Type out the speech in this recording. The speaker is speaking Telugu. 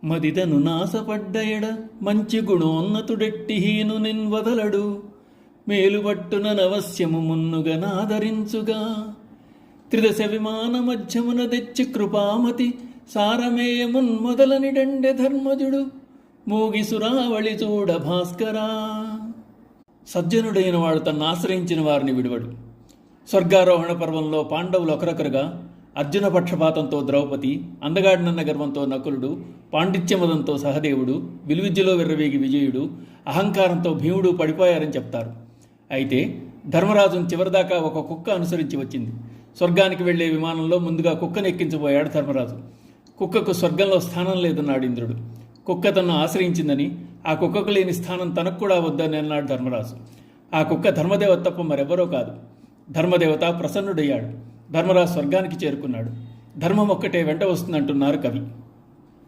మదితను నాసపడ్డయడ మంచి గుణోన్నతుడెట్టిహీను నిన్వదలడు మేలుపట్టున నవశ్యము మున్నుగా నాదరించుగా త్రిదశ విమాన మధ్యమున తెచ్చి కృపామతి సారమేయమున్ మొదలనిడండె ధర్మజుడు మూగి సురావళి చూడ భాస్కరా. సజ్జనుడైన వాడు తన్ను ఆశ్రయించిన వారిని విడువడు. స్వర్గారోహణ పర్వంలో పాండవులు ఒకరొకరుగా అర్జున పక్షపాతంతో ద్రౌపది, అందగాడినన్న గర్వంతో నకులుడు, పాండిత్యమదంతో సహదేవుడు, విలువిద్యలో విర్రవీగి విజయుడు, అహంకారంతో భీముడు పడిపోయారని చెప్తారు. అయితే ధర్మరాజును చివరిదాకా ఒక కుక్క అనుసరించి వచ్చింది. స్వర్గానికి వెళ్లే విమానంలో ముందుగా కుక్కను ఎక్కించబోయాడు ధర్మరాజు. కుక్కకు స్వర్గంలో స్థానం లేదన్నాడు ఇంద్రుడు. కుక్క తన్ను ఆశ్రయించిందని, ఆ కుక్కకు లేని స్థానం తనకు కూడా వద్దని అన్నాడు ధర్మరాజు. ఆ కుక్క ధర్మదేవత తప్ప మరెవరో కాదు. ధర్మదేవత ప్రసన్నుడయ్యాడు. ధర్మరాజు స్వర్గానికి చేరుకున్నాడు. ధర్మం ఒక్కటే వెంట వస్తుందంటున్నారు కవి.